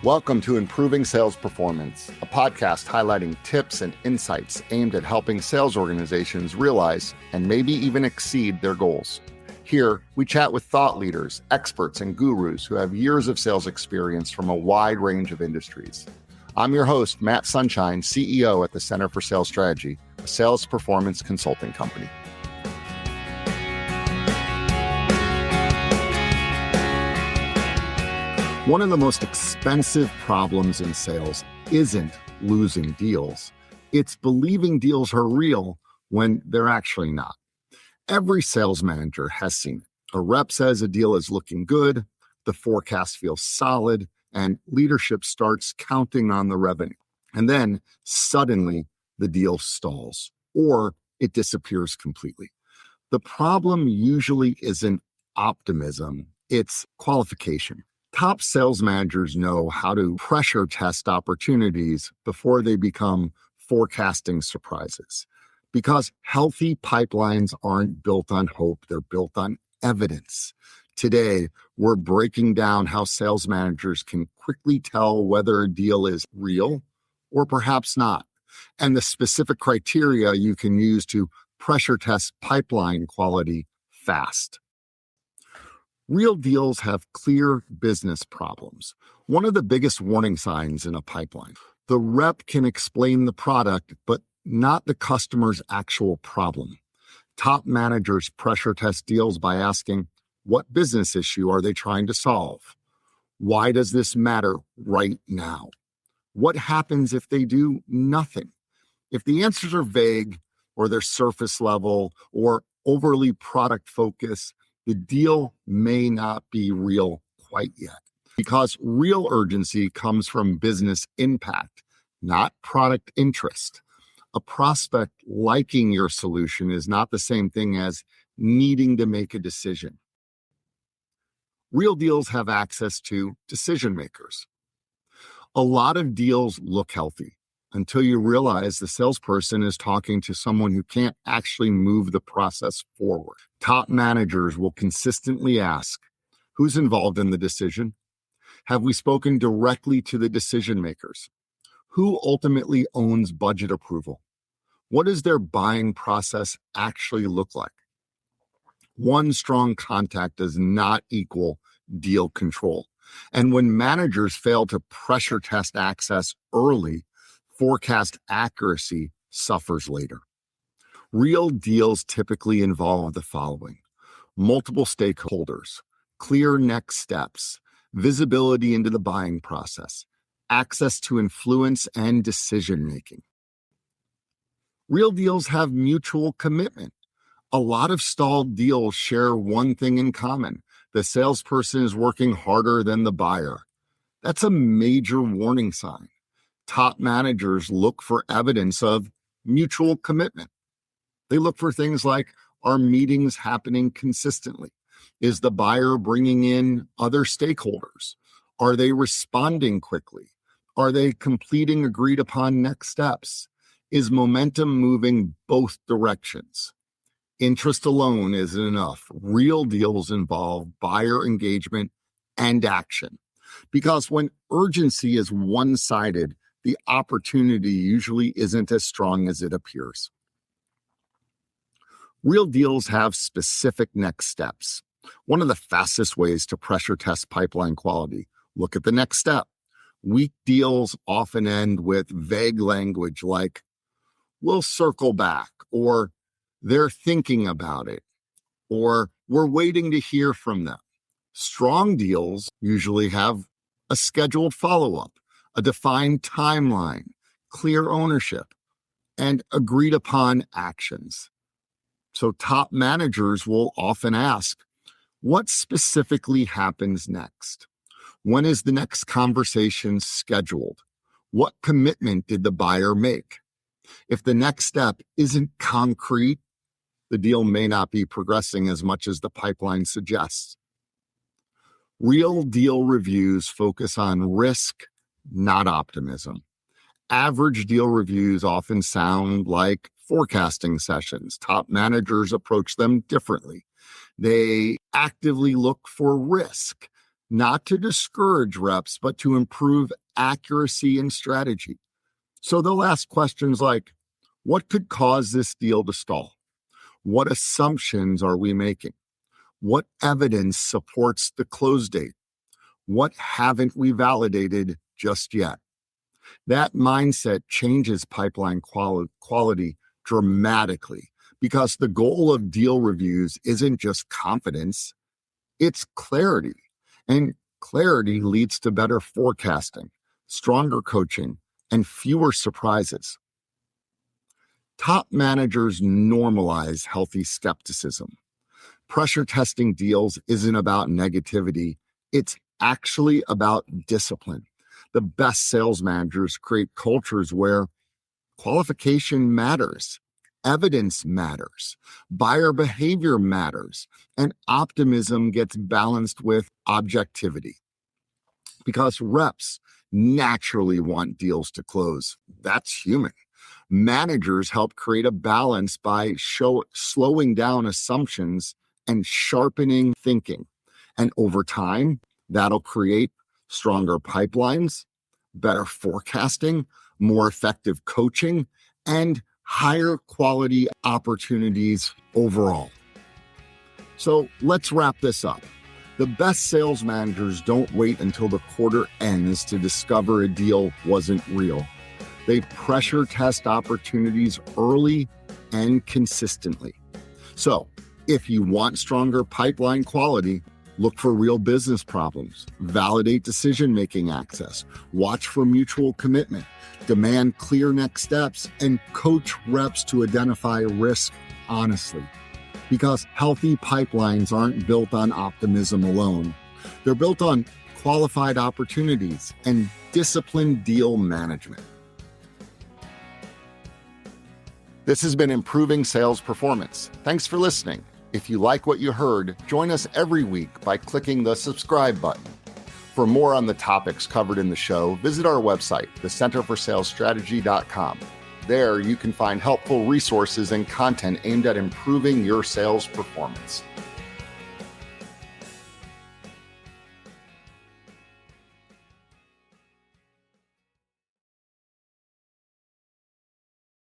Welcome to Improving Sales Performance, a podcast highlighting tips and insights aimed at helping sales organizations realize and maybe even exceed their goals. Here, we chat with thought leaders, experts, and gurus who have years of sales experience from a wide range of industries. I'm your host, Matt Sunshine, CEO at the Center for Sales Strategy, a sales performance consulting company. One of the most expensive problems in sales isn't losing deals. It's believing deals are real when they're actually not. Every sales manager has seen it. A rep says a deal is looking good, the forecast feels solid, and leadership starts counting on the revenue. And then suddenly the deal stalls or it disappears completely. The problem usually isn't optimism, it's qualification. Top sales managers know how to pressure test opportunities before they become forecasting surprises. Because healthy pipelines aren't built on hope, they're built on evidence. Today, we're breaking down how sales managers can quickly tell whether a deal is real or perhaps not, and the specific criteria you can use to pressure test pipeline quality fast. Real deals have clear business problems. One of the biggest warning signs in a pipeline. The rep can explain the product, but not the customer's actual problem. Top managers pressure test deals by asking, what business issue are they trying to solve? Why does this matter right now? What happens if they do nothing? If the answers are vague or they're surface level or overly product focused, the deal may not be real quite yet, because real urgency comes from business impact, not product interest. A prospect liking your solution is not the same thing as needing to make a decision. Real deals have access to decision makers. A lot of deals look healthy until you realize the salesperson is talking to someone who can't actually move the process forward. Top managers will consistently ask, who's involved in the decision? Have we spoken directly to the decision makers? Who ultimately owns budget approval? What does their buying process actually look like? One strong contact does not equal deal control. And when managers fail to pressure test access early, forecast accuracy suffers later. Real deals typically involve the following: multiple stakeholders, clear next steps, visibility into the buying process, access to influence and decision-making. Real deals have mutual commitment. A lot of stalled deals share one thing in common: the salesperson is working harder than the buyer. That's a major warning sign. Top managers look for evidence of mutual commitment. They look for things like, are meetings happening consistently? Is the buyer bringing in other stakeholders? Are they responding quickly? Are they completing agreed upon next steps? Is momentum moving both directions? Interest alone isn't enough. Real deals involve buyer engagement and action. Because when urgency is one-sided, the opportunity usually isn't as strong as it appears. Real deals have specific next steps. One of the fastest ways to pressure test pipeline quality: look at the next step. Weak deals often end with vague language like, we'll circle back, or they're thinking about it, or we're waiting to hear from them. Strong deals usually have a scheduled follow-up, a defined timeline, clear ownership, and agreed upon actions. So top managers will often ask, what specifically happens next? When is the next conversation scheduled? What commitment did the buyer make? If the next step isn't concrete, the deal may not be progressing as much as the pipeline suggests. Real deal reviews focus on risk, not optimism. Average deal reviews often sound like forecasting sessions. Top managers approach them differently. They actively look for risk, not to discourage reps, but to improve accuracy and strategy. So they'll ask questions like, what could cause this deal to stall? What assumptions are we making? What evidence supports the close date? What haven't we validated just yet? That mindset changes pipeline quality dramatically because the goal of deal reviews isn't just confidence, it's clarity. And clarity leads to better forecasting, stronger coaching, and fewer surprises. Top managers normalize healthy skepticism. Pressure testing deals isn't about negativity, it's actually about discipline. The best sales managers create cultures where qualification matters, evidence matters, buyer behavior matters, and optimism gets balanced with objectivity. Because reps naturally want deals to close. That's human. Managers help create a balance by slowing down assumptions and sharpening thinking. And over time, that'll create stronger pipelines, better forecasting, more effective coaching, and higher quality opportunities overall. So let's wrap this up. The best sales managers don't wait until the quarter ends to discover a deal wasn't real. They pressure test opportunities early and consistently. So if you want stronger pipeline quality, look for real business problems, validate decision-making access, watch for mutual commitment, demand clear next steps, and coach reps to identify risk honestly. Because healthy pipelines aren't built on optimism alone. They're built on qualified opportunities and disciplined deal management. This has been Improving Sales Performance. Thanks for listening. If you like what you heard, join us every week by clicking the subscribe button. For more on the topics covered in the show, visit our website, thecenterforsalesstrategy.com. There, you can find helpful resources and content aimed at improving your sales performance.